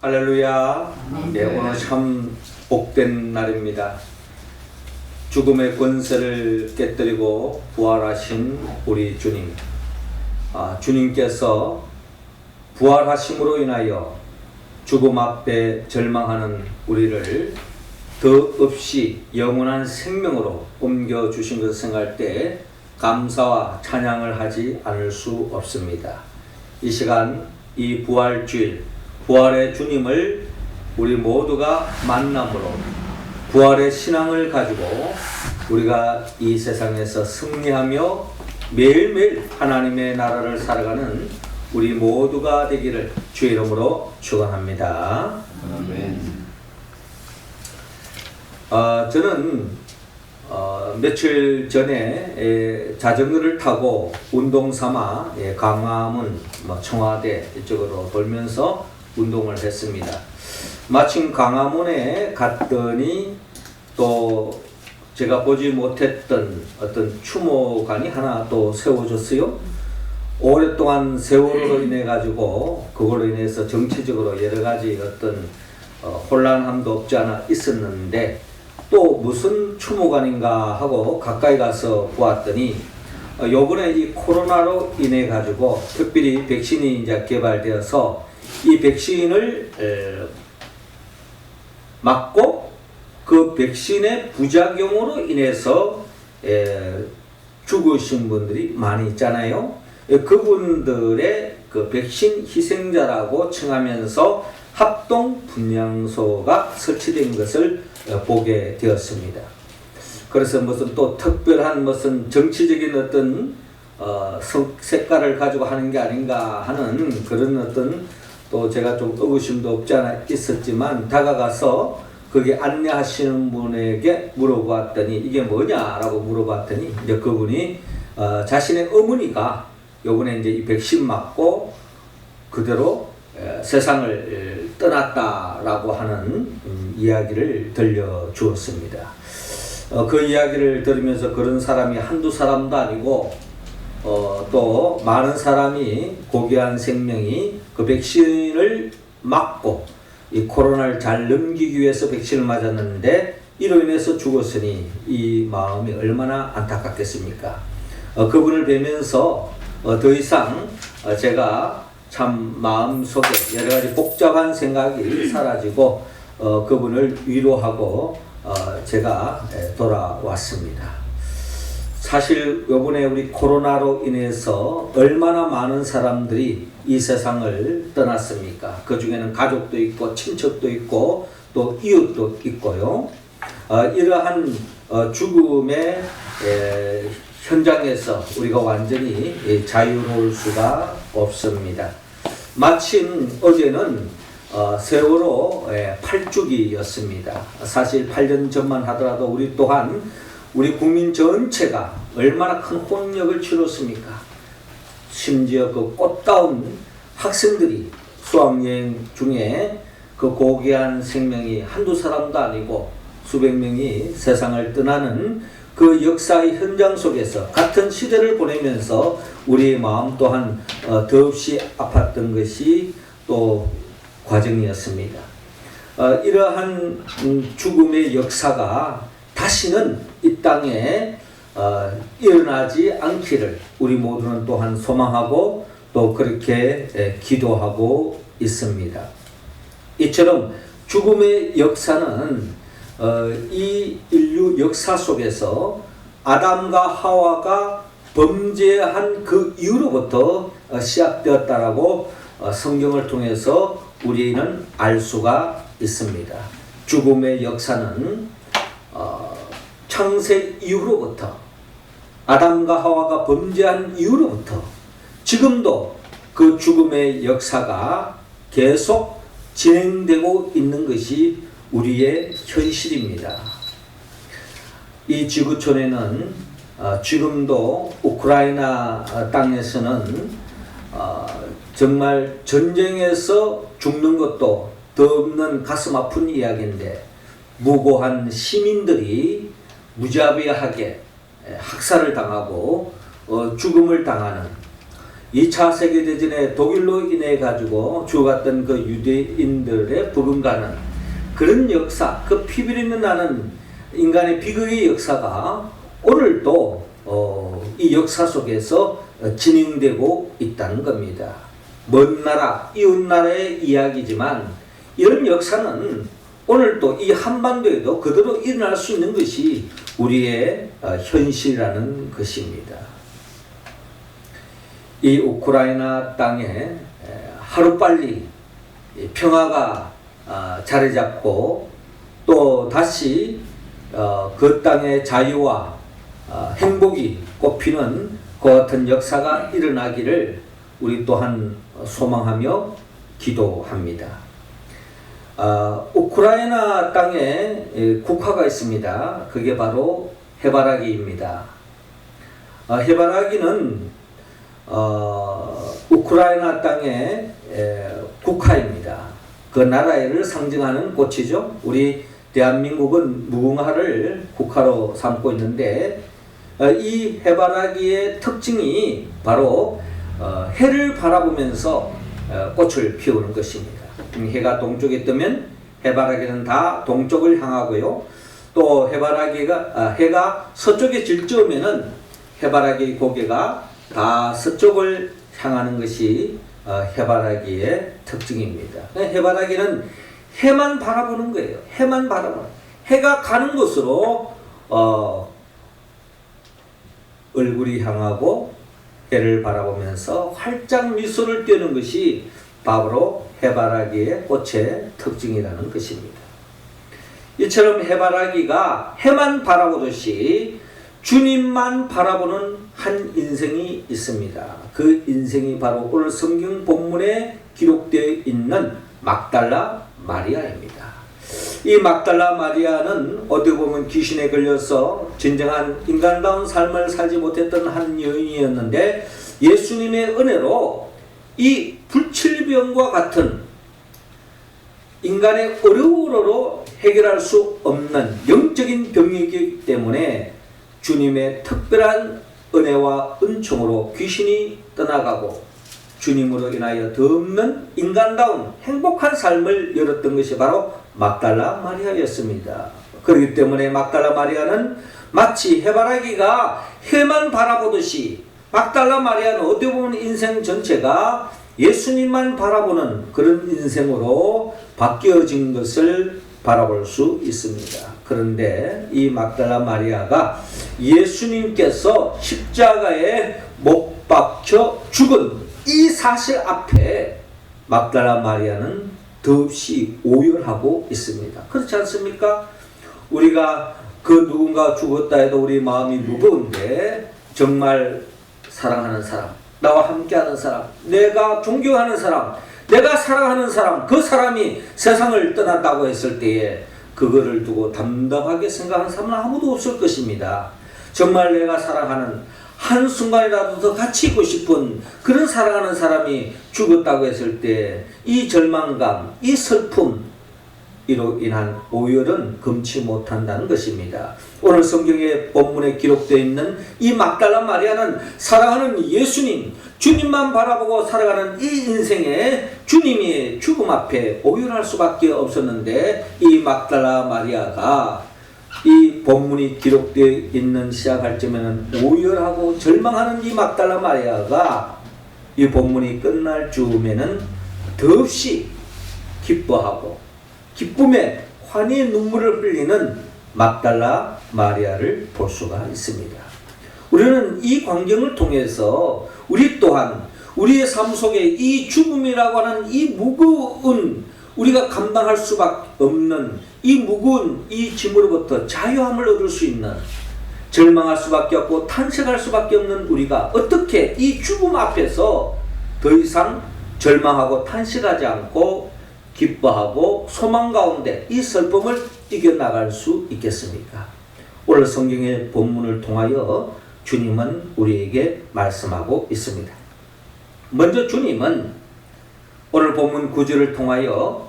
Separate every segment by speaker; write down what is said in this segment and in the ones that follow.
Speaker 1: 할렐루야. 네, 오늘 참 복된 날입니다. 죽음의 권세를 깨뜨리고 부활하신 우리 주님. 주님께서 부활하심으로 인하여 죽음 앞에 절망하는 우리를 더없이 영원한 생명으로 옮겨주신 것을 생각할 때 감사와 찬양을 하지 않을 수 없습니다. 이 시간, 이 부활주일, 부활의 주님을 우리 모두가 만남으로 부활의 신앙을 가지고 우리가 이 세상에서 승리하며 매일매일 하나님의 나라를 살아가는 우리 모두가 되기를 주의 이름으로 축원합니다.
Speaker 2: 아멘.
Speaker 1: 저는 며칠 전에 자전거를 타고 운동 삼아 광화문, 청와대 이쪽으로 돌면서 운동을 했습니다. 마침 광화문에 갔더니 또 제가 보지 못했던 어떤 추모관이 하나 또 세워졌어요. 오랫동안 세월호로 인해 가지고 그걸로 인해서 정치적으로 여러 가지 어떤 혼란함도 없지 않아 있었는데 또 무슨 추모관인가 하고 가까이 가서 보았더니 요번에 이 코로나로 인해 가지고 특별히 백신이 이제 개발되어서 이 백신을 맞고 그 백신의 부작용으로 인해서 죽으신 분들이 많이 있잖아요. 그분들의 그 백신 희생자라고 칭하면서 합동 분향소가 설치된 것을 보게 되었습니다. 그래서 무슨 또 특별한 무슨 정치적인 어떤 색깔을 가지고 하는 게 아닌가 하는 그런 어떤 또 제가 좀 의구심도 없지 않아 있었지만 다가가서 거기 안내하시는 분에게 물어봤더니 이게 뭐냐라고 물어봤더니 이제 그분이 자신의 어머니가 요번에 이제 이 백신 맞고 그대로 세상을 떠났다라고 하는 이야기를 들려주었습니다. 그 이야기를 들으면서 그런 사람이 한두 사람도 아니고 또 많은 사람이 고귀한 생명이 그 백신을 맞고 이 코로나를 잘 넘기기 위해서 백신을 맞았는데 이로 인해서 죽었으니 이 마음이 얼마나 안타깝겠습니까? 그분을 뵈면서 더 이상 제가 참 마음속에 여러 가지 복잡한 생각이 사라지고 그분을 위로하고 제가 돌아왔습니다. 사실 요번에 우리 코로나로 인해서 얼마나 많은 사람들이 이 세상을 떠났습니까? 그 중에는 가족도 있고 친척도 있고 또 이웃도 있고요. 이러한 죽음의 현장에서 우리가 완전히 자유로울 수가 없습니다. 마침 어제는 세월호 8주기였습니다. 사실 8년 전만 하더라도 우리 또한 우리 국민 전체가 얼마나 큰 혼력을 치렀습니까? 심지어 그 꽃다운 학생들이 수학여행 중에 그 고귀한 생명이 한두 사람도 아니고 수백 명이 세상을 떠나는 그 역사의 현장 속에서 같은 시대를 보내면서 우리의 마음 또한 더없이 아팠던 것이 또 과정이었습니다. 이러한 죽음의 역사가 다시는 이 땅에 일어나지 않기를 우리 모두는 또한 소망하고 또 그렇게 기도하고 있습니다. 이처럼 죽음의 역사는 이 인류 역사 속에서 아담과 하와가 범죄한 그 이후로부터 시작되었다라고 성경을 통해서 우리는 알 수가 있습니다. 죽음의 역사는 창세 이후로부터 아담과 하와가 범죄한 이후로부터 지금도 그 죽음의 역사가 계속 진행되고 있는 것이 우리의 현실입니다. 이 지구촌에는 지금도 우크라이나 땅에서는 정말 전쟁에서 죽는 것도 더 없는 가슴 아픈 이야기인데 무고한 시민들이 무자비하게 학살을 당하고 죽음을 당하는 2차 세계대전에 독일로 인해 가지고 죽어갔던 그 유대인들의 버금가는 그런 역사, 그 피비린내 나는 인간의 비극의 역사가 오늘도 이 역사 속에서 진행되고 있다는 겁니다. 먼 나라, 이웃 나라의 이야기지만 이런 역사는 오늘도 이 한반도에도 그대로 일어날 수 있는 것이 우리의 현실이라는 것입니다. 이 우크라이나 땅에 하루빨리 평화가 자리 잡고 또 다시 그 땅의 자유와 행복이 꽃피는 그 같은 역사가 일어나기를 우리 또한 소망하며 기도합니다. 우크라이나 땅에 국화가 있습니다. 그게 바로 해바라기입니다. 해바라기는 우크라이나 땅의 국화입니다. 그 나라를 상징하는 꽃이죠. 우리 대한민국은 무궁화를 국화로 삼고 있는데 이 해바라기의 특징이 바로 해를 바라보면서 꽃을 피우는 것입니다. 해가 동쪽에 뜨면 해바라기는 다 동쪽을 향하고요. 또 해가 서쪽에 질주오면은 해바라기 고개가 다 서쪽을 향하는 것이 해바라기의 특징입니다. 해바라기는 해만 바라보는 거예요. 해만 바라보는. 해가 가는 곳으로 얼굴이 향하고 해를 바라보면서 활짝 미소를 띄우는 것이 바로 해바라기의 꽃의 특징이라는 것입니다. 이처럼 해바라기가 해만 바라보듯이 주님만 바라보는 한 인생이 있습니다. 그 인생이 바로 오늘 성경 본문에 기록되어 있는 막달라 마리아입니다. 이 막달라 마리아는 어떻게 보면 귀신에 걸려서 진정한 인간다운 삶을 살지 못했던 한 여인이었는데 예수님의 은혜로 이 불칠병과 같은 인간의 어려움으로 해결할 수 없는 영적인 병이기 때문에 주님의 특별한 은혜와 은총으로 귀신이 떠나가고 주님으로 인하여 더없는 인간다운 행복한 삶을 열었던 것이 바로 막달라 마리아였습니다. 그렇기 때문에 막달라 마리아는 마치 해바라기가 해만 바라보듯이 막달라 마리아는 어떻게 보면 인생 전체가 예수님만 바라보는 그런 인생으로 바뀌어진 것을 바라볼 수 있습니다. 그런데 이 막달라 마리아가 예수님께서 십자가에 못 박혀 죽은 이 사실 앞에 막달라 마리아는 더없이 오열하고 있습니다. 그렇지 않습니까? 우리가 그 누군가 죽었다 해도 우리 마음이 무거운데 정말 사랑하는 사람, 나와 함께하는 사람, 내가 존경하는 사람, 내가 사랑하는 사람, 그 사람이 세상을 떠난다고 했을 때에 그거를 두고 담담하게 생각하는 사람은 아무도 없을 것입니다. 정말 내가 사랑하는 한순간이라도 더 같이 있고 싶은 그런 사랑하는 사람이 죽었다고 했을 때 이 절망감, 이 슬픔 이로 인한 오열은 금치 못한다는 것입니다. 오늘 성경의 본문에 기록되어 있는 이 막달라 마리아는 사랑하는 예수님, 주님만 바라보고 살아가는 이 인생에 주님의 죽음 앞에 오열할 수밖에 없었는데 이 막달라 마리아가 이 본문이 기록되어 있는 시작할 쯤에는 오열하고 절망하는 이 막달라 마리아가 이 본문이 끝날 즈음에는 더없이 기뻐하고 기쁨에 환희의 눈물을 흘리는 막달라 마리아를 볼 수가 있습니다. 우리는 이 광경을 통해서 우리 또한 우리의 삶 속에 이 죽음이라고 하는 이 무거운 우리가 감당할 수밖에 없는 이 무거운 이 짐으로부터 자유함을 얻을 수 있는 절망할 수밖에 없고 탄식할 수밖에 없는 우리가 어떻게 이 죽음 앞에서 더 이상 절망하고 탄식하지 않고 기뻐하고 소망 가운데 이 슬픔을 이겨나갈 수 있겠습니까? 오늘 성경의 본문을 통하여 주님은 우리에게 말씀하고 있습니다. 먼저 주님은 오늘 본문 9절을 통하여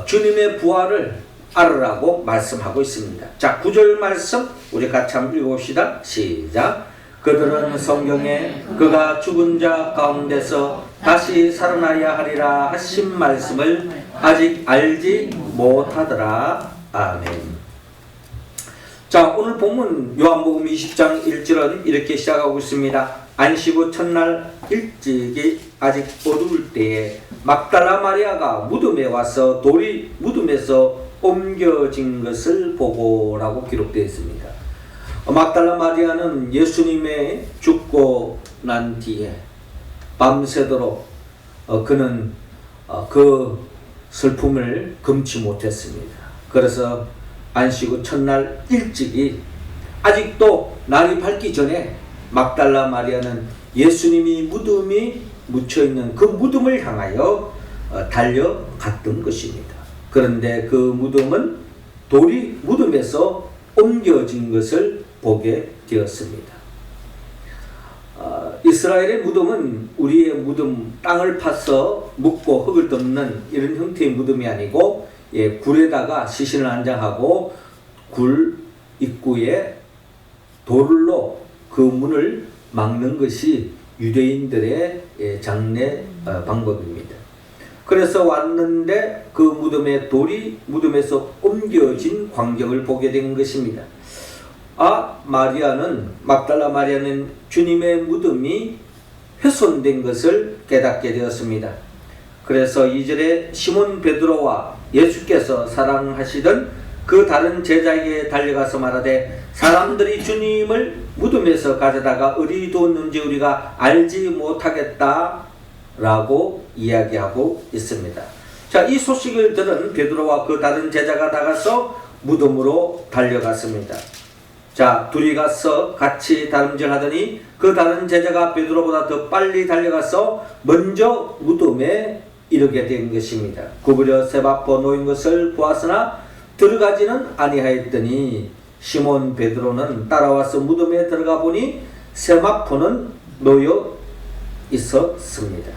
Speaker 1: 주님의 부활을 알으라고 말씀하고 있습니다. 자, 9절 말씀 우리 같이 한번 읽어봅시다. 시작. 그들은 성경에 그가 죽은 자 가운데서 다시 살아나야 하리라 하신 말씀을 아직 알지 못하더라. 아멘. 자, 오늘 본문 요한복음 20장 1절은 이렇게 시작하고 있습니다. 안식 후 첫날 일찍이 아직 어두울 때에 막달라 마리아가 무덤에 와서 돌이 무덤에서 옮겨진 것을 보고라고 기록되어 있습니다. 막달라 마리아는 예수님의 죽고 난 뒤에 밤새도록 그는 그 슬픔을 금치 못했습니다. 그래서 안식 후 첫날 일찍이 아직도 날이 밝기 전에 막달라 마리아는 예수님이 무덤이 묻혀있는 그 무덤을 향하여 달려갔던 것입니다. 그런데 그 무덤은 돌이 무덤에서 옮겨진 것을 보게 되었습니다. 이스라엘의 무덤은 우리의 무덤, 땅을 파서 묻고 흙을 덮는 이런 형태의 무덤이 아니고 굴에다가 시신을 안장하고 굴 입구에 돌로 그 문을 막는 것이 유대인들의 장례 방법입니다. 그래서 왔는데 그 무덤에 돌이 무덤에서 옮겨진 광경을 보게 된 것입니다. 막달라 마리아는 주님의 무덤이 훼손된 것을 깨닫게 되었습니다. 그래서 2절에 시몬 베드로와 예수께서 사랑하시던 그 다른 제자에게 달려가서 말하되 사람들이 주님을 무덤에서 가져다가 어디 두었는지 우리가 알지 못하겠다 라고 이야기하고 있습니다. 자, 이 소식을 들은 베드로와 그 다른 제자가 나가서 무덤으로 달려갔습니다. 자, 둘이 가서 같이 다름질하더니 그 다른 제자가 베드로보다 더 빨리 달려가서 먼저 무덤에 이르게 된 것입니다. 구부려 세바포 놓인 것을 보았으나 들어가지는 아니하였더니 시몬 베드로는 따라와서 무덤에 들어가 보니 세마포는 놓여 있었습니다.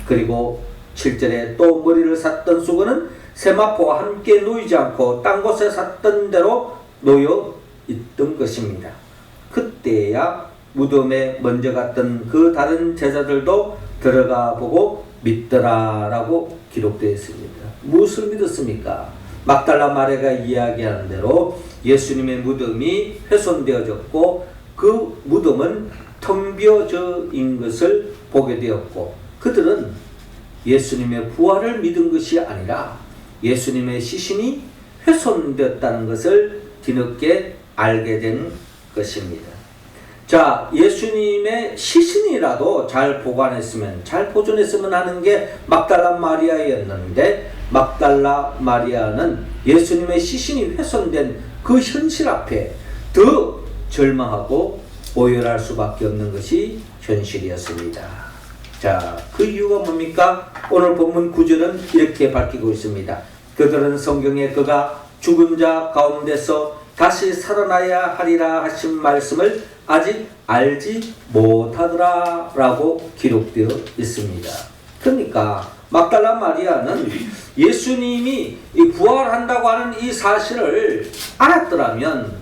Speaker 1: 그리고 7절에 또 머리를 샀던 수건은 세마포와 함께 놓이지 않고 딴 곳에 샀던 대로 놓여 있던 것입니다. 그때야 무덤에 먼저 갔던 그 다른 제자들도 들어가 보고 믿더라라고 기록되어 있습니다. 무엇을 믿었습니까? 막달라 마리아가 이야기하는 대로 예수님의 무덤이 훼손되어졌고 그 무덤은 텅 비어진 것을 보게 되었고 그들은 예수님의 부활을 믿은 것이 아니라 예수님의 시신이 훼손되었다는 것을 뒤늦게 알게 된 것입니다. 자, 예수님의 시신이라도 잘 보관했으면, 잘 보존했으면 하는 게 막달라 마리아였는데 막달라 마리아는 예수님의 시신이 훼손된 그 현실 앞에 더 절망하고 오열할 수밖에 없는 것이 현실이었습니다. 자, 그 이유가 뭡니까? 오늘 본문 9절은 이렇게 밝히고 있습니다. 그들은 성경에 그가 죽은 자 가운데서 다시 살아나야 하리라 하신 말씀을 아직 알지 못하더라 라고 기록되어 있습니다. 그러니까 막달라 마리아는 예수님이 부활한다고 하는 이 사실을 알았더라면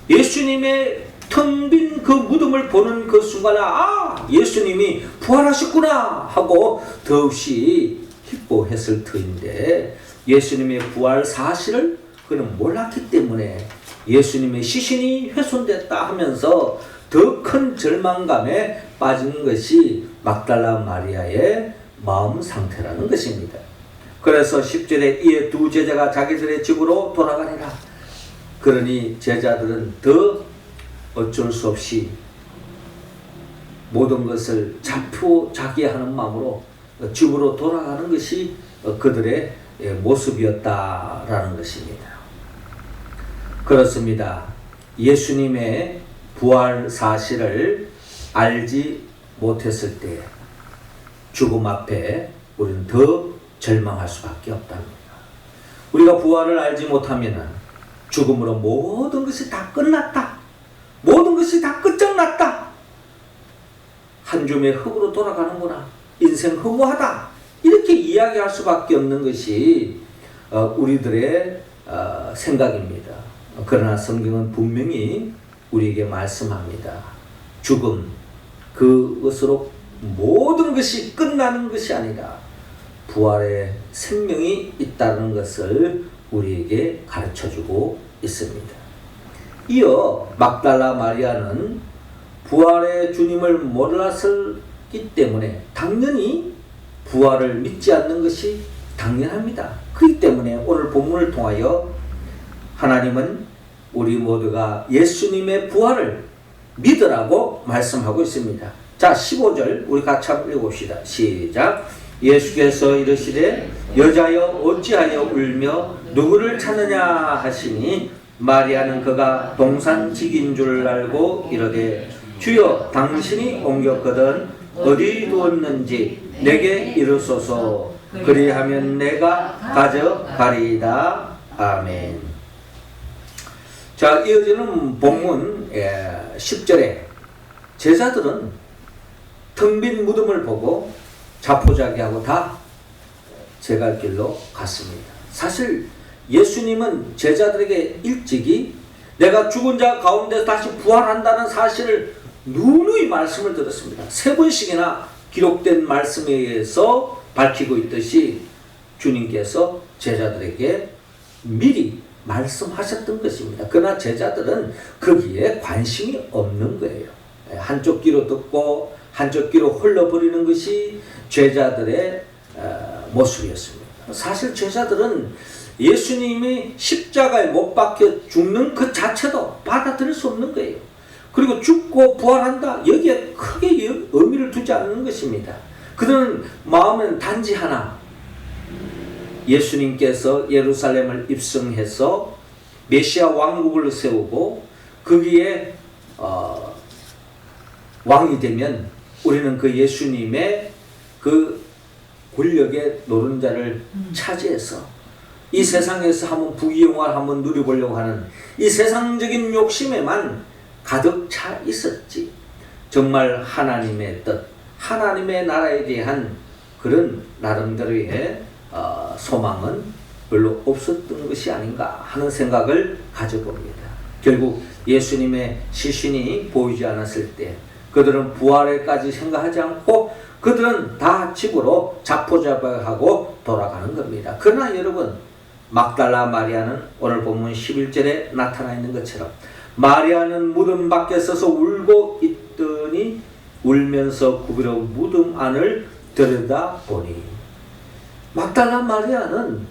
Speaker 1: 예수님의 텅 빈 그 무덤을 보는 그 순간에 예수님이 부활하셨구나 하고 더없이 기뻐했을 터인데 예수님의 부활 사실을 그는 몰랐기 때문에 예수님의 시신이 훼손됐다 하면서 더 큰 절망감에 빠진 것이 막달라 마리아의 마음 상태라는 것입니다. 그래서 10절에 이에 두 제자가 자기들의 집으로 돌아가니라. 그러니 제자들은 더 어쩔 수 없이 모든 것을 자포자기하는 마음으로 집으로 돌아가는 것이 그들의 모습이었다라는 것입니다. 그렇습니다. 예수님의 부활 사실을 알지 못했을 때 죽음 앞에 우리는 더 절망할 수밖에 없답니다. 우리가 부활을 알지 못하면 죽음으로 모든 것이 다 끝났다. 모든 것이 다 끝장났다. 한 줌의 흙으로 돌아가는구나. 인생 허무하다. 이렇게 이야기할 수밖에 없는 것이 우리들의 생각입니다. 그러나 성경은 분명히 우리에게 말씀합니다. 죽음, 그것으로 모든 것이 끝나는 것이 아니라 부활의 생명이 있다는 것을 우리에게 가르쳐주고 있습니다. 이어 막달라 마리아는 부활의 주님을 몰랐기 때문에 당연히 부활을 믿지 않는 것이 당연합니다. 그렇기 때문에 오늘 본문을 통하여 하나님은 우리 모두가 예수님의 부활을 믿으라고 말씀하고 있습니다. 자, 15절 우리 같이 한번 읽어봅시다. 시작. 예수께서 이르시되 여자여 어찌하여 울며 누구를 찾느냐 하시니 마리아는 그가 동산직인 줄 알고 이르되 주여 당신이 옮겼거든 어디 두었는지 내게 이르소서 그리하면 내가 가져가리이다. 아멘. 자, 이어지는 본문 10절에 제자들은 텅 빈 무덤을 보고 자포자기하고 다 제 갈 길로 갔습니다. 사실 예수님은 제자들에게 일찍이 내가 죽은 자 가운데 다시 부활한다는 사실을 누누이 말씀을 드렸습니다. 3번씩이나 기록된 말씀에 의해서 밝히고 있듯이 주님께서 제자들에게 미리 말씀하셨던 것입니다. 그러나 제자들은 거기에 관심이 없는 거예요. 한쪽 귀로 듣고 한쪽 귀로 흘러버리는 것이 제자들의 모습이었습니다. 사실 제자들은 예수님이 십자가에 못 박혀 죽는 그 자체도 받아들일 수 없는 거예요. 그리고 죽고 부활한다, 여기에 크게 의미를 두지 않는 것입니다. 그들은 마음은 단지 하나, 예수님께서 예루살렘을 입성해서 메시아 왕국을 세우고 거기에 왕이 되면 우리는 그 예수님의 그 권력의 노른자를 차지해서 이 세상에서 한번 부귀영화를 한번 누려보려고 하는 이 세상적인 욕심에만 가득 차 있었지, 정말 하나님의 뜻, 하나님의 나라에 대한 그런 나름대로의 소망은 별로 없었던 것이 아닌가 하는 생각을 가져봅니다. 결국 예수님의 시신이 보이지 않았을 때 그들은 부활에까지 생각하지 않고 그들은 다 집으로 자포자기하고 돌아가는 겁니다. 그러나 여러분, 막달라 마리아는 오늘 본문 11절에 나타나 있는 것처럼 마리아는 무덤 밖에 서서 울고 있더니 울면서 구비로 무덤 안을 들여다보니, 막달라 마리아는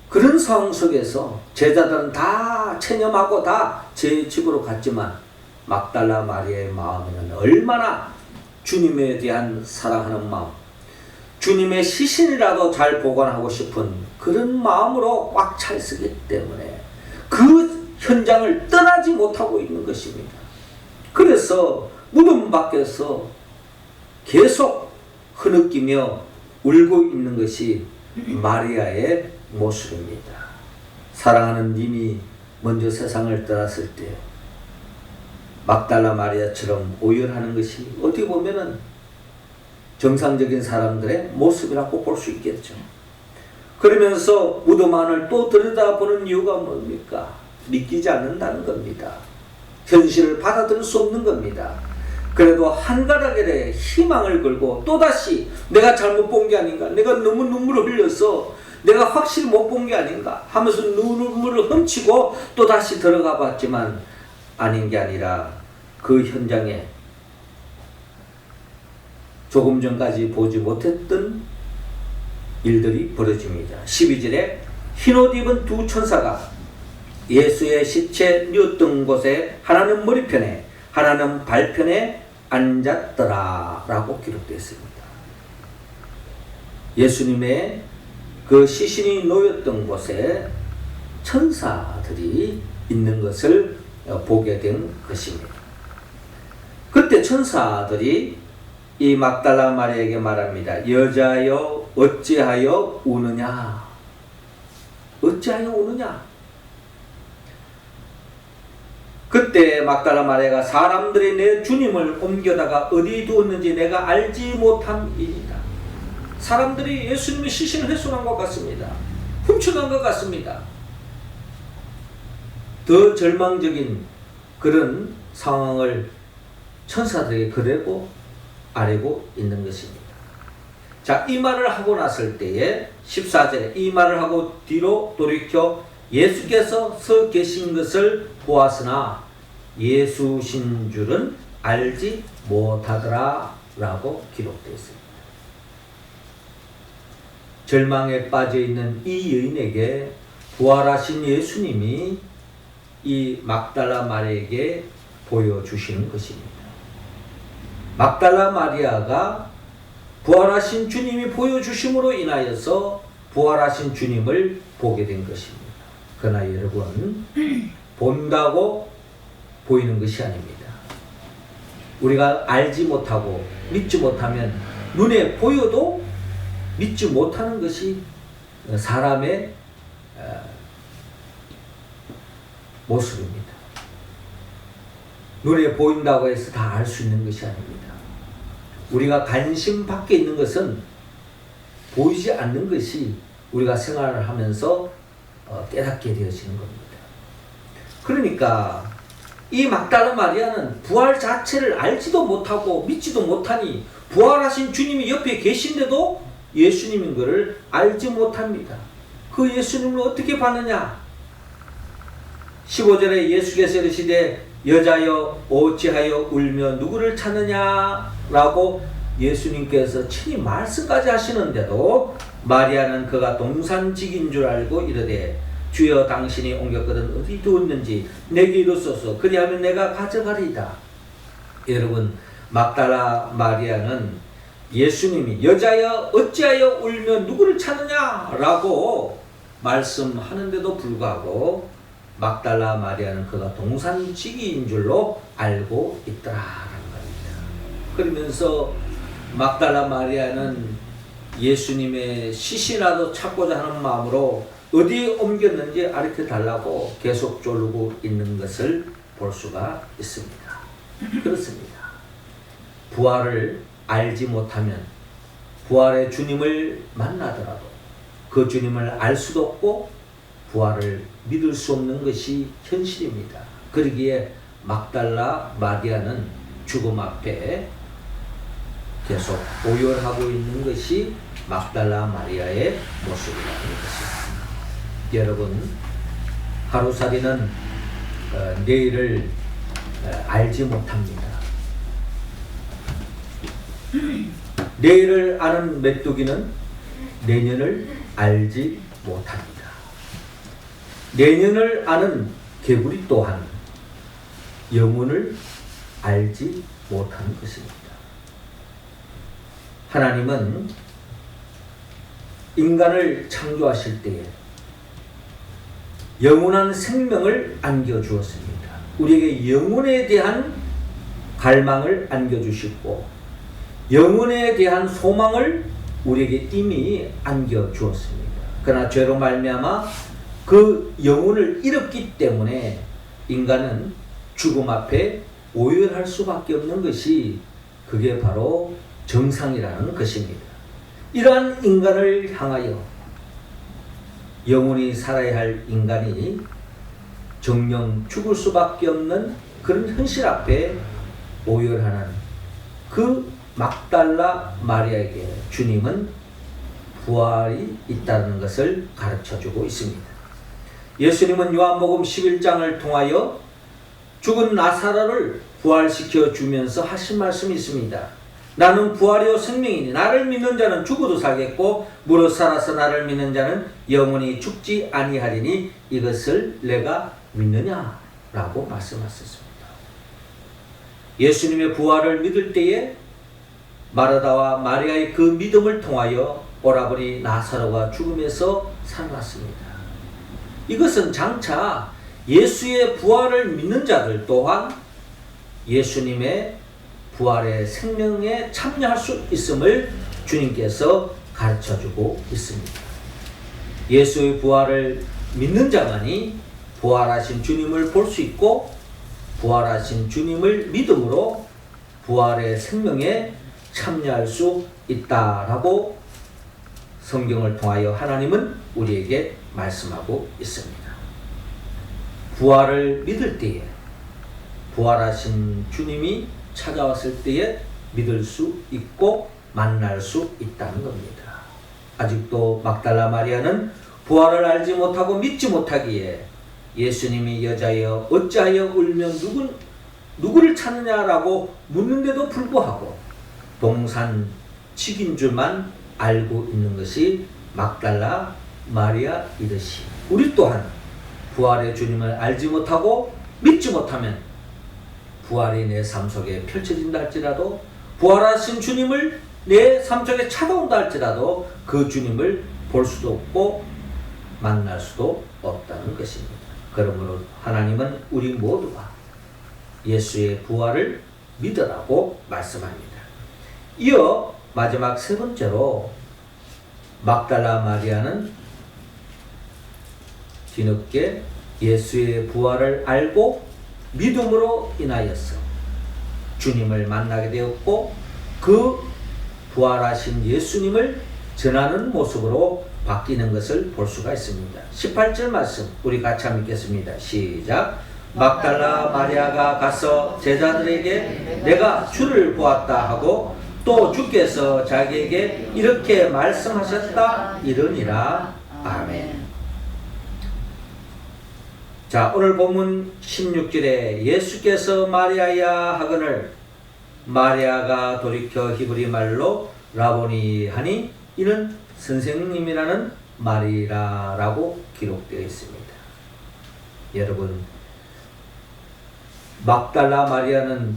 Speaker 1: 그런 상황 속에서 제자들은 다 체념하고 다 제 집으로 갔지만 막달라 마리아의 마음에는 얼마나 주님에 대한 사랑하는 마음, 주님의 시신이라도 잘 보관하고 싶은 그런 마음으로 꽉 차 있었기 때문에 그 현장을 떠나지 못하고 있는 것입니다. 그래서 무덤 밖에서 계속 흐느끼며 울고 있는 것이 마리아의 모습입니다. 사랑하는 님이 먼저 세상을 떠났을 때 막달라 마리아처럼 오열하는 것이 어떻게 보면은 정상적인 사람들의 모습이라고 볼 수 있겠죠. 그러면서 무덤 안을 또 들여다보는 이유가 뭡니까? 믿기지 않는다는 겁니다. 현실을 받아들일 수 없는 겁니다. 그래도 한 가닥에 희망을 걸고 또다시 내가 잘못 본 게 아닌가, 내가 너무 눈물을 흘려서 내가 확실히 못 본 게 아닌가 하면서 눈물을 훔치고 또다시 들어가 봤지만 아닌 게 아니라 그 현장에 조금 전까지 보지 못했던 일들이 벌어집니다. 12절에 흰옷 입은 두 천사가 예수의 시체 뉘었던 곳에 하나는 머리편에 하나는 발편에 앉았더라 라고 기록되어 있습니다. 예수님의 그 시신이 놓였던 곳에 천사들이 있는 것을 보게 된 것입니다. 그때 천사들이 이 막달라 마리아에게 말합니다. 여자여 어찌하여 우느냐? 어찌하여 우느냐? 그때 막달라 마리아가 사람들이 내 주님을 옮겨다가 어디 두었는지 내가 알지 못함이니라. 사람들이 예수님의 시신을 훼손한 것 같습니다. 훔쳐간 것 같습니다. 더 절망적인 그런 상황을 천사들에게 그래고 아뢰고 있는 것입니다. 자, 이 말을 하고 났을 때에 14절에 이 말을 하고 뒤로 돌이켜 예수께서 서 계신 것을 보았으나 예수신 줄은 알지 못하더라 라고 기록되어 있습니다. 절망에 빠져있는 이 여인에게 부활하신 예수님이 이 막달라 마리아에게 보여주시는 것입니다. 막달라 마리아가 부활하신 주님이 보여주심으로 인하여서 부활하신 주님을 보게 된 것입니다. 그러나 여러분, 본다고 보이는 것이 아닙니다. 우리가 알지 못하고 믿지 못하면 눈에 보여도 믿지 못하는 것이 사람의 모습입니다. 눈에 보인다고 해서 다 알 수 있는 것이 아닙니다. 우리가 관심 밖에 있는 것은 보이지 않는 것이 우리가 생활을 하면서 깨닫게 되어지는 겁니다. 그러니까 이 막달라 마리아는 부활 자체를 알지도 못하고 믿지도 못하니 부활하신 주님이 옆에 계신데도 예수님인 것을 알지 못합니다. 그 예수님을 어떻게 봤느냐? 15절에 예수께서 이르시되 여자여 어찌하여 울며 누구를 찾느냐? 라고 예수님께서 친히 말씀까지 하시는데도 마리아는 그가 동산직인 줄 알고 이르되 주여 당신이 옮겼거든 어디 두었는지 내게 이르소서 그리하면 내가 가져가리이다. 여러분, 막달라 마리아는 예수님이 여자여 어찌하여 울며 누구를 찾느냐? 라고 말씀하는데도 불구하고 막달라 마리아는 그가 동산직인 줄로 알고 있더라라는 겁니다. 그러면서 막달라 마리아는 예수님의 시신이라도 찾고자 하는 마음으로 어디에 옮겼는지 알려 달라고 계속 조르고 있는 것을 볼 수가 있습니다. 그렇습니다. 부활을 알지 못하면 부활의 주님을 만나더라도 그 주님을 알 수도 없고 부활을 믿을 수 없는 것이 현실입니다. 그러기에 막달라 마리아는 죽음 앞에 계속 오열하고 있는 것이 막달라 마리아의 모습이라는 것입니다. 여러분, 하루살이는 내일을 알지 못합니다. 내일을 아는 메뚜기는 내년을 알지 못합니다. 내년을 아는 개구리 또한 영혼을 알지 못하는 것입니다. 하나님은 인간을 창조하실 때에 영원한 생명을 안겨주었습니다. 우리에게 영혼에 대한 갈망을 안겨주시고 영혼에 대한 소망을 우리에게 이미 안겨주었습니다. 그러나 죄로 말미암아 그 영혼을 잃었기 때문에 인간은 죽음 앞에 오열할 수밖에 없는 것이 그게 바로 정상이라는 것입니다. 이러한 인간을 향하여 영원히 살아야 할 인간이 정령 죽을 수밖에 없는 그런 현실 앞에 오열하는 그 막달라 마리아에게 주님은 부활이 있다는 것을 가르쳐주고 있습니다. 예수님은 요한복음 11장을 통하여 죽은 나사로를 부활시켜 주면서 하신 말씀이 있습니다. 나는 부활이요 생명이니 나를 믿는 자는 죽어도 살겠고 무릇 살아서 나를 믿는 자는 영원히 죽지 아니하리니 이것을 내가 믿느냐? 라고 말씀하셨습니다. 예수님의 부활을 믿을 때에 마르다와 마리아의 그 믿음을 통하여 오라버니 나사로가 죽음에서 살아났습니다. 이것은 장차 예수의 부활을 믿는 자들 또한 예수님의 부활의 생명에 참여할 수 있음을 주님께서 가르쳐주고 있습니다. 예수의 부활을 믿는 자만이 부활하신 주님을 볼 수 있고 부활하신 주님을 믿음으로 부활의 생명에 참여할 수 있다라고 성경을 통하여 하나님은 우리에게 말씀하고 있습니다. 부활을 믿을 때에 부활하신 주님이 찾아왔을 때에 믿을 수 있고 만날 수 있다는 겁니다. 아직도 막달라 마리아는 부활을 알지 못하고 믿지 못하기에 예수님이 여자여 어찌하여 울며 누구를 찾느냐라고 묻는데도 불구하고 동산직인 줄만 알고 있는 것이 막달라 마리아이듯이 우리 또한 부활의 주님을 알지 못하고 믿지 못하면 부활이 내 삶 속에 펼쳐진다 할지라도 부활하신 주님을 내 삶 속에 찾아온다 할지라도 그 주님을 볼 수도 없고 만날 수도 없다는 것입니다. 그러므로 하나님은 우리 모두가 예수의 부활을 믿으라고 말씀합니다. 이어 마지막 세 번째로 막달라 마리아는 뒤늦게 예수의 부활을 알고 믿음으로 인하여서 주님을 만나게 되었고 그 부활하신 예수님을 전하는 모습으로 바뀌는 것을 볼 수가 있습니다. 18절 말씀 우리 같이 한번 읽겠습니다. 시작. 막달라 마리아가 가서 제자들에게 내가 주를 보았다 하고 또 주께서 자기에게 이렇게 말씀하셨다 이르니라. 아멘. 자, 오늘 본문 16절에 예수께서 마리아야 하거늘 마리아가 돌이켜 히브리 말로 라보니 하니 이는 선생님이라는 말이라라고 기록되어 있습니다. 여러분, 막달라 마리아는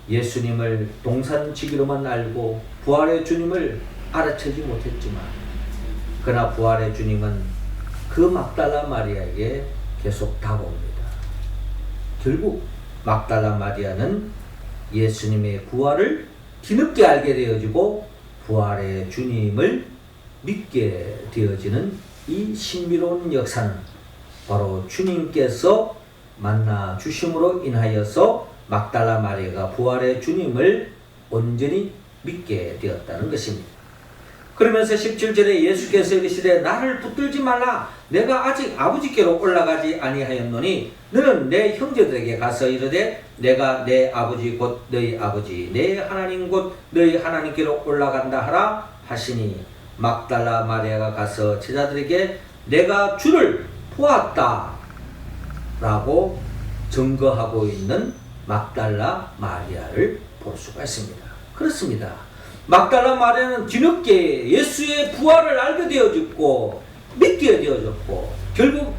Speaker 1: 예수님을 동산지기로만 알고 부활의 주님을 알아채지 못했지만 그러나 부활의 주님은 그 막달라 마리아에게 계속 다가옵니다. 결국 막달라 마리아는 예수님의 부활을 뒤늦게 알게 되어지고 부활의 주님을 믿게 되어지는 이 신비로운 역사는 바로 주님께서 만나 주심으로 인하여서 막달라 마리아가 부활의 주님을 온전히 믿게 되었다는 것입니다. 그러면서 17절에 예수께서 이르시되 나를 붙들지 말라 내가 아직 아버지께로 올라가지 아니하였노니 너는 내 형제들에게 가서 이르되 내가 내 아버지 곧 너희 아버지 내 하나님 곧 너희 하나님께로 올라간다 하라 하시니 막달라 마리아가 가서 제자들에게 내가 주를 보았다 라고 증거하고 있는 막달라 마리아를 볼 수가 있습니다. 그렇습니다. 막달라 마리아는 뒤늦게 예수의 부활을 알게 되어졌고 믿게 되어졌고 결국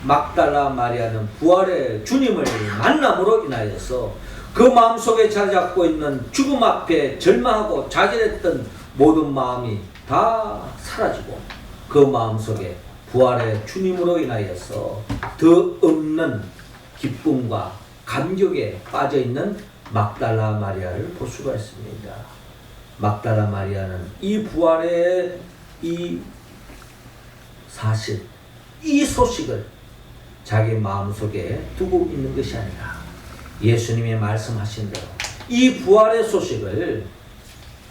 Speaker 1: 막달라 마리아는 부활의 주님을 만남으로 인하여서 그 마음속에 자리 잡고 있는 죽음 앞에 절망하고 좌절했던 모든 마음이 다 사라지고 그 마음속에 부활의 주님으로 인하여서 더 없는 기쁨과 감격에 빠져있는 막달라 마리아를 볼 수가 있습니다. 막달라 마리아는 이 부활의 이 사실, 이 소식을 자기 마음속에 두고 있는 것이 아니라 예수님이 말씀하신 대로 이 부활의 소식을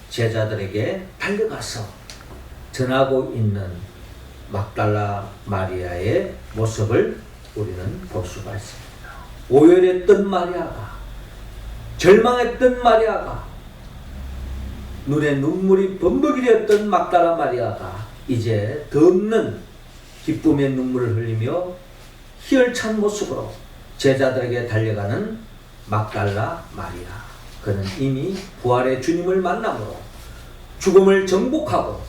Speaker 1: 제자들에게 달려가서 전하고 있는 막달라 마리아의 모습을 우리는 볼 수가 있습니다. 오열했던 마리아가, 절망했던 마리아가, 눈에 눈물이 범벅이 되었던 막달라 마리아가 이제 더 없는 기쁨의 눈물을 흘리며 희열찬 모습으로 제자들에게 달려가는 막달라 마리아. 그는 이미 부활의 주님을 만남으로 죽음을 정복하고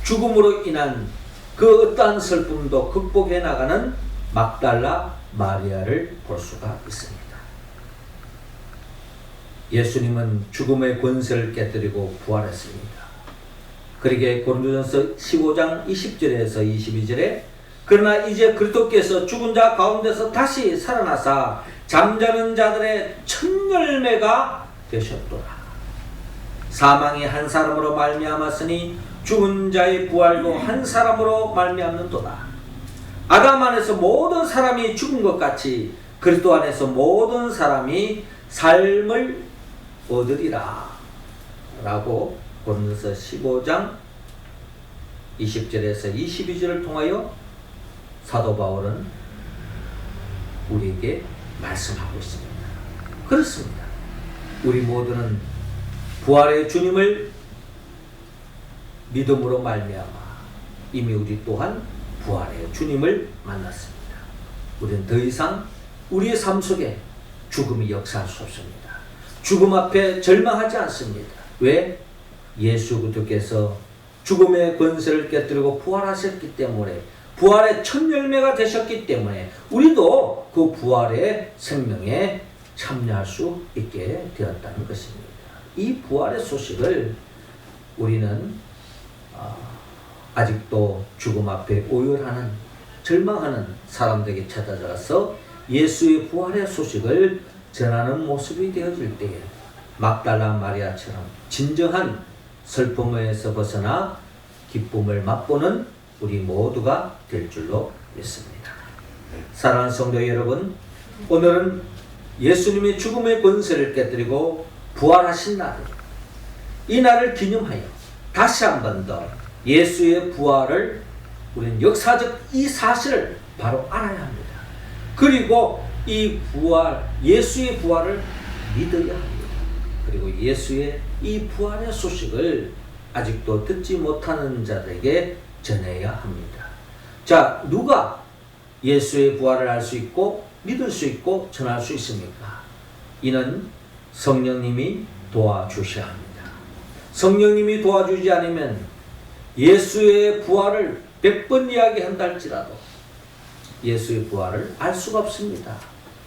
Speaker 1: 죽음으로 인한 그 어떠한 슬픔도 극복해 나가는 막달라 마리아를 볼 수가 있습니다. 예수님은 죽음의 권세를 깨뜨리고 부활했습니다. 그러기에 고린도전서 15장 20절에서 22절에 그러나 이제 그리스도께서 죽은 자 가운데서 다시 살아나사 잠자는 자들의 첫 열매가 되셨도다. 사망이 한 사람으로 말미암았으니 죽은 자의 부활도 한 사람으로 말미암는도다. 아담 안에서 모든 사람이 죽은 것 같이 그리스도 안에서 모든 사람이 삶을 얻으리라 라고 고린도서 15장 20절에서 22절을 통하여 사도 바울은 우리에게 말씀하고 있습니다. 그렇습니다. 우리 모두는 부활의 주님을 믿음으로 말미암아 이미 우리 또한 부활의 주님을 만났습니다. 우리는 더 이상 우리의 삶 속에 죽음이 역사할 수 없습니다. 죽음 앞에 절망하지 않습니다. 왜? 예수 그리스도께서 죽음의 권세를 깨뜨리고 부활하셨기 때문에, 부활의 첫 열매가 되셨기 때문에 우리도 그 부활의 생명에 참여할 수 있게 되었다는 것입니다. 이 부활의 소식을 우리는 아직도 죽음 앞에 오열하는, 절망하는 사람들에게 찾아가서 예수의 부활의 소식을 전하는 모습이 되어질 때에 막달라 마리아처럼 진정한 슬픔에서 벗어나 기쁨을 맛보는 우리 모두가 될 줄로 믿습니다. 사랑하는 성도 여러분, 오늘은 예수님의 죽음의 권세를 깨뜨리고 부활하신 날, 이 날을 기념하여 다시 한 번 더 예수의 부활을, 우리는 역사적 이 사실을 바로 알아야 합니다. 그리고 이 부활, 예수의 부활을 믿어야 합니다. 그리고 예수의 이 부활의 소식을 아직도 듣지 못하는 자들에게 전해야 합니다. 자, 누가 예수의 부활을 알 수 있고 믿을 수 있고 전할 수 있습니까? 이는 성령님이 도와주셔야 합니다. 성령님이 도와주지 않으면 예수의 부활을 100번 이야기한다 할지라도 예수의 부활을 알 수가 없습니다.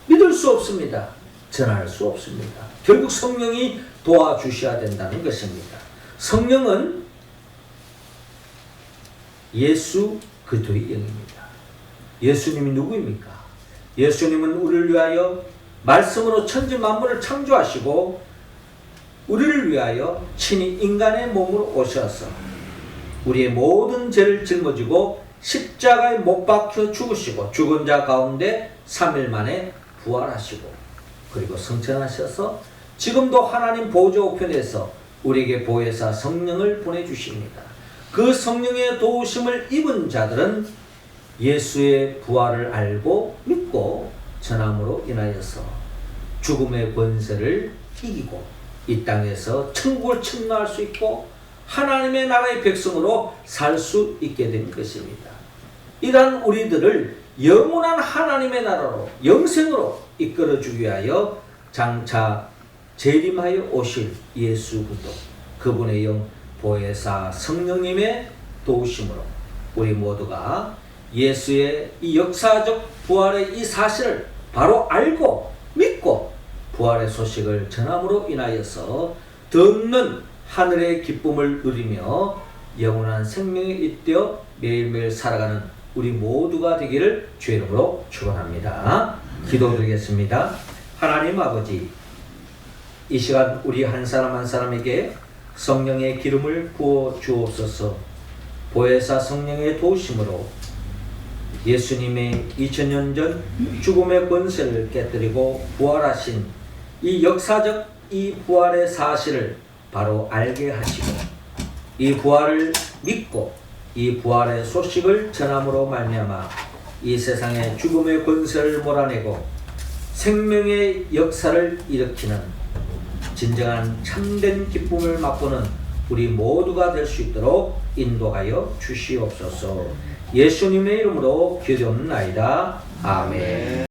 Speaker 1: 믿을 수 없습니다. 전할 수 없습니다. 결국 성령이 도와주셔야 된다는 것입니다. 성령은 예수 그리스도의 영입니다. 예수님이 누구입니까? 예수님은 우리를 위하여 말씀으로 천지 만물을 창조하시고 우리를 위하여 친히 인간의 몸으로 오셔서 우리의 모든 죄를 짊어지고 십자가에 못 박혀 죽으시고 죽은 자 가운데 3일 만에 부활하시고 그리고 승천하셔서 지금도 하나님 보좌 우편에서 우리에게 보혜사 성령을 보내주십니다. 그 성령의 도우심을 입은 자들은 예수의 부활을 알고 믿고 전함으로 인하여서 죽음의 권세를 이기고 이 땅에서 천국을 청로할 수 있고 하나님의 나라의 백성으로 살 수 있게 된 것입니다. 이러한 우리들을 영원한 하나님의 나라로 영생으로 이끌어주기 위하여 장차 재림하여 오실 예수 그리스도, 그분의 영 보혜사 성령님의 도우심으로 우리 모두가 예수의 이 역사적 부활의 이 사실을 바로 알고 믿고 부활의 소식을 전함으로 인하여서 더 없는 하늘의 기쁨을 누리며 영원한 생명에 잇대어 매일매일 살아가는 우리 모두가 되기를 주의 이름으로 축원합니다. 기도드리겠습니다. 하나님 아버지, 이 시간 우리 한 사람 한 사람에게 성령의 기름을 부어 주옵소서. 보혜사 성령의 도우심으로 예수님의 2000년 전 죽음의 권세를 깨뜨리고 부활하신 이 역사적 이 부활의 사실을 바로 알게 하시고 이 부활을 믿고 이 부활의 소식을 전함으로 말미암아 이 세상의 죽음의 권세를 몰아내고 생명의 역사를 일으키는 진정한 참된 기쁨을 맛보는 우리 모두가 될 수 있도록 인도하여 주시옵소서. 예수님의 이름으로 기도합나이다. 아멘.